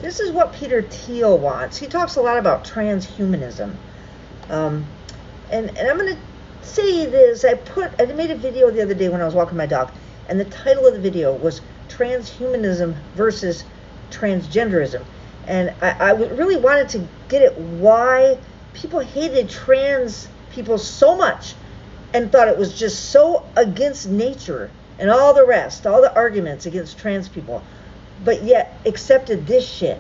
This is what Peter Thiel wants. He talks a lot about transhumanism. And I'm going to say this. I made a video the other day when I was walking my dog, and the title of the video was Transhumanism versus Transgenderism. And I really wanted to get at why people hated trans people so much and thought it was just so against nature and all the rest, all the arguments against trans people, but yet accepted this shit.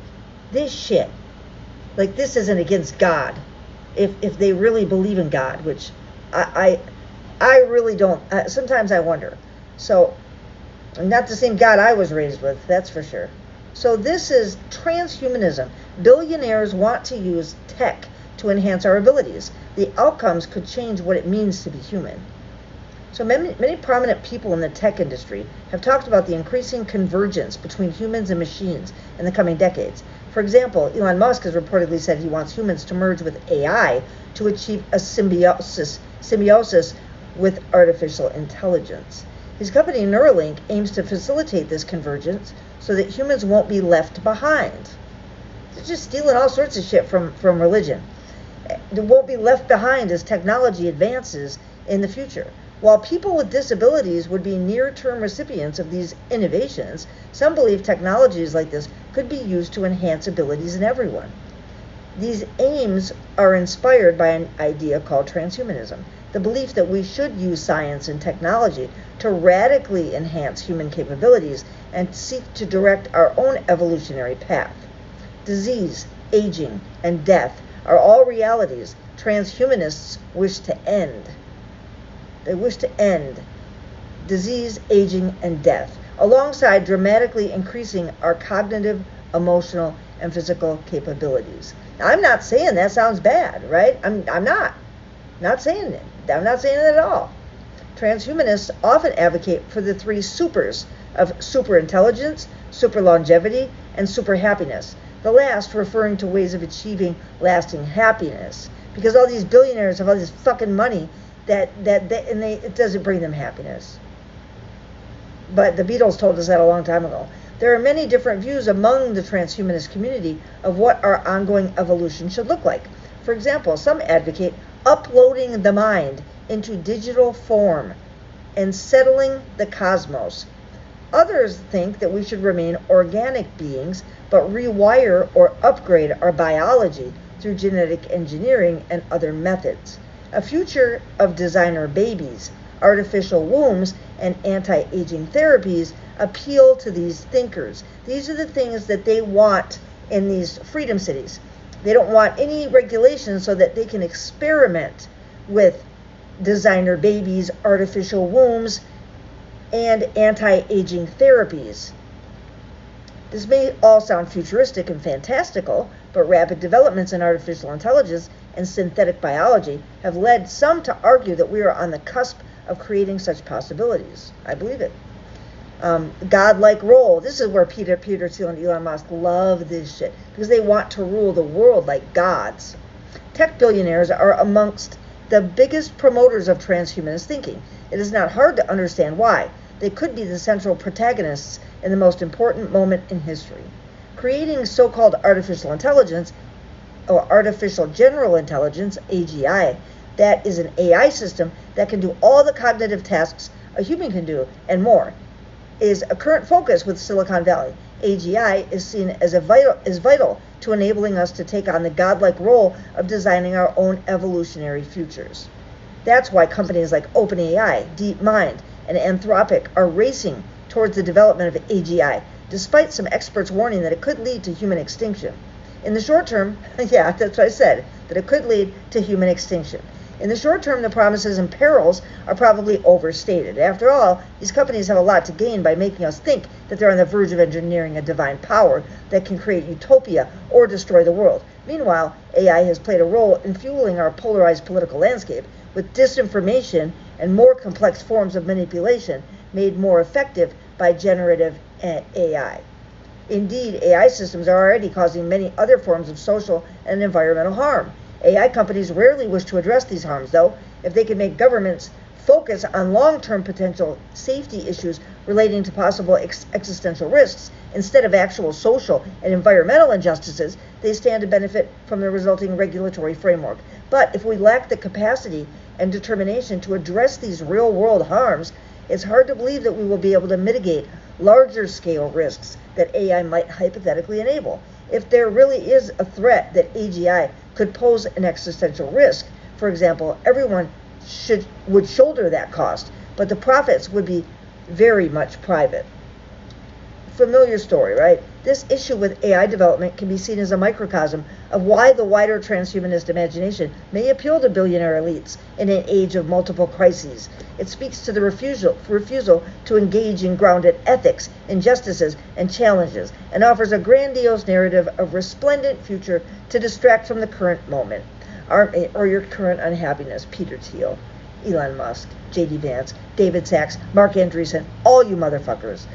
Like, this isn't against God. If they really believe in God, which I really don't. Sometimes I wonder. So, not the same God I was raised with, that's for sure. So this is transhumanism. Billionaires want to use tech to enhance our abilities. The outcomes could change what it means to be human. So many prominent people in the tech industry have talked about the increasing convergence between humans and machines in the coming decades. For example, Elon Musk has reportedly said he wants humans to merge with AI to achieve a symbiosis with artificial intelligence. His company Neuralink aims to facilitate this convergence so that humans won't be left behind. They're just stealing all sorts of shit from religion. They won't be left behind as technology advances in the future. While people with disabilities would be near-term recipients of these innovations, some believe technologies like this could be used to enhance abilities in everyone. These aims are inspired by an idea called transhumanism, the belief that we should use science and technology to radically enhance human capabilities and seek to direct our own evolutionary path. Disease, aging, and death are all realities transhumanists wish to end. They wish to end disease, aging, and death, alongside dramatically increasing our cognitive, emotional, and physical capabilities. Now, I'm not saying that sounds bad, right? I'm not saying it. I'm not saying it at all. Transhumanists often advocate for the three supers of super intelligence, super longevity, and super happiness. The last referring to ways of achieving lasting happiness, because all these billionaires have all this fucking money it doesn't bring them happiness. But the Beatles told us that a long time ago. There are many different views among the transhumanist community of what our ongoing evolution should look like. For example, some advocate uploading the mind into digital form and settling the cosmos. Others think that we should remain organic beings, but rewire or upgrade our biology through genetic engineering and other methods. A future of designer babies, artificial wombs, and anti-aging therapies appeal to these thinkers. These are the things that they want in these freedom cities. They don't want any regulations so that they can experiment with designer babies, artificial wombs, and anti-aging therapies. This may all sound futuristic and fantastical, but rapid developments in artificial intelligence and synthetic biology have led some to argue that we are on the cusp of creating such possibilities. I believe it. Godlike role. This is where Peter Thiel and Elon Musk love this shit, because they want to rule the world like gods. Tech billionaires are amongst the biggest promoters of transhumanist thinking. It is not hard to understand why. They could be the central protagonists in the most important moment in history. Creating so-called artificial intelligence, or artificial general intelligence, AGI, that is an AI system that can do all the cognitive tasks a human can do and more, is a current focus with Silicon Valley. AGI is seen as vital to enabling us to take on the godlike role of designing our own evolutionary futures. That's why companies like OpenAI, DeepMind, and Anthropic are racing towards the development of AGI, despite some experts warning that it could lead to human extinction. In the short term, yeah, that's what I said, that it could lead to human extinction. In the short term, the promises and perils are probably overstated. After all, these companies have a lot to gain by making us think that they're on the verge of engineering a divine power that can create utopia or destroy the world. Meanwhile, AI has played a role in fueling our polarized political landscape, with disinformation and more complex forms of manipulation made more effective by generative AI. Indeed, AI systems are already causing many other forms of social and environmental harm. AI companies rarely wish to address these harms, though. If they can make governments focus on long-term potential safety issues relating to possible existential risks instead of actual social and environmental injustices, they stand to benefit from the resulting regulatory framework. But if we lack the capacity and determination to address these real-world harms, it's hard to believe that we will be able to mitigate larger-scale risks that AI might hypothetically enable. If there really is a threat that AGI could pose an existential risk, for example, everyone would shoulder that cost, but the profits would be very much private. Familiar story, right? This issue with AI development can be seen as a microcosm of why the wider transhumanist imagination may appeal to billionaire elites in an age of multiple crises. It speaks to the refusal to engage in grounded ethics, injustices, and challenges, and offers a grandiose narrative of resplendent future to distract from the current moment, or your current unhappiness. Peter Thiel, Elon Musk, J.D. Vance, David Sachs, Mark Andreessen, all you motherfuckers.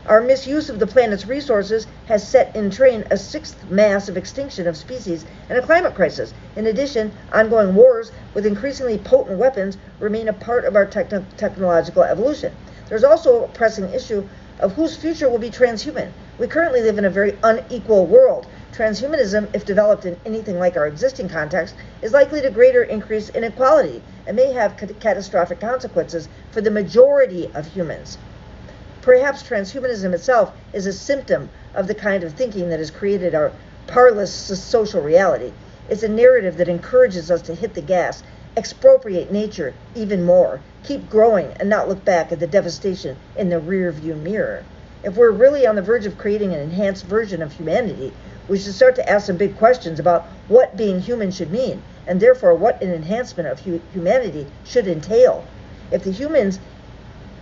Our misuse of the planet's resources has set in train a sixth massive extinction of species and a climate crisis. In addition, ongoing wars with increasingly potent weapons remain a part of our technological evolution. There's also a pressing issue of whose future will be transhuman. We currently live in a very unequal world. Transhumanism, if developed in anything like our existing context, is likely to greater increase inequality and may have catastrophic consequences for the majority of humans. Perhaps transhumanism itself is a symptom of the kind of thinking that has created our parlous social reality. It's a narrative that encourages us to hit the gas, expropriate nature even more, keep growing, and not look back at the devastation in the rear-view mirror. If we're really on the verge of creating an enhanced version of humanity, we should start to ask some big questions about what being human should mean, and therefore what an enhancement of humanity should entail. If the humans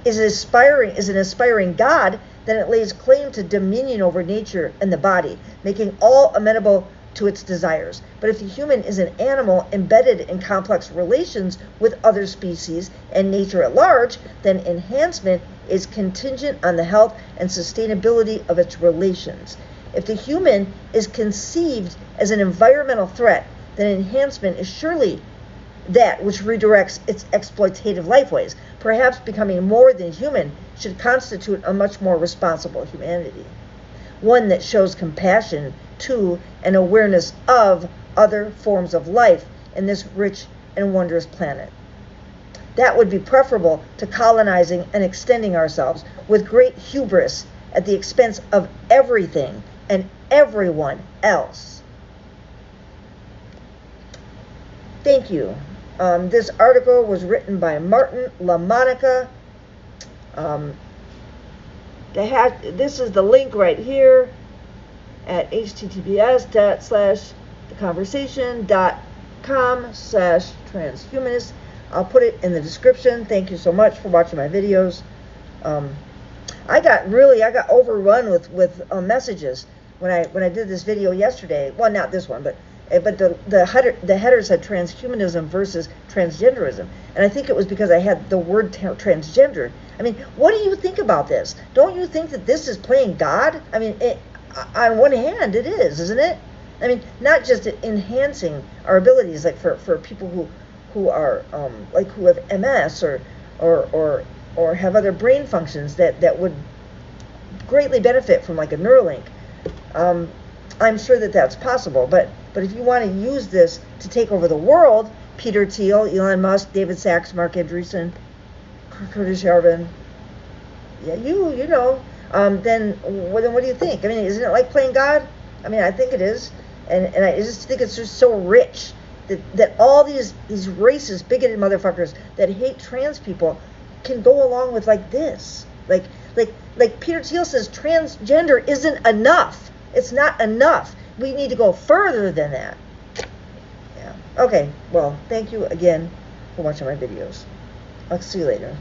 is an aspiring God, then it lays claim to dominion over nature and the body, making all amenable to its desires. But if the human is an animal embedded in complex relations with other species and nature at large, then enhancement is contingent on the health and sustainability of its relations. If the human is conceived as an environmental threat, then enhancement is surely that which redirects its exploitative lifeways. Perhaps becoming more than human should constitute a much more responsible humanity, one that shows compassion to and awareness of other forms of life in this rich and wondrous planet. That would be preferable to colonizing and extending ourselves with great hubris at the expense of everything and everyone else. Thank you. This article was written by Martin LaMonica. This is the link right here at https://theconversation.com/transhumanist. I'll put it in the description. Thank you so much for watching my videos. I got overrun with messages when I did this video yesterday. Well, not this one, but the header said transhumanism versus transgenderism, and I think it was because I had the word transgender. I mean, what do you think about this? Don't you think that this is playing God? I mean, on one hand, it is, isn't it? I mean, not just enhancing our abilities, like for people who are like who have MS or have other brain functions that would greatly benefit from like a Neuralink. I'm sure that that's possible, but if you want to use this to take over the world, Peter Thiel, Elon Musk, David Sachs, Mark Andreessen, Curtis Yarvin, yeah, you know, then what do you think? I mean, isn't it like playing God? I mean, I think it is, and I just think it's just so rich that all these racist, bigoted motherfuckers that hate trans people can go along with like this, like Peter Thiel says, transgender isn't enough. It's not enough. We need to go further than that. Yeah. Okay. Well, thank you again for watching my videos. I'll see you later.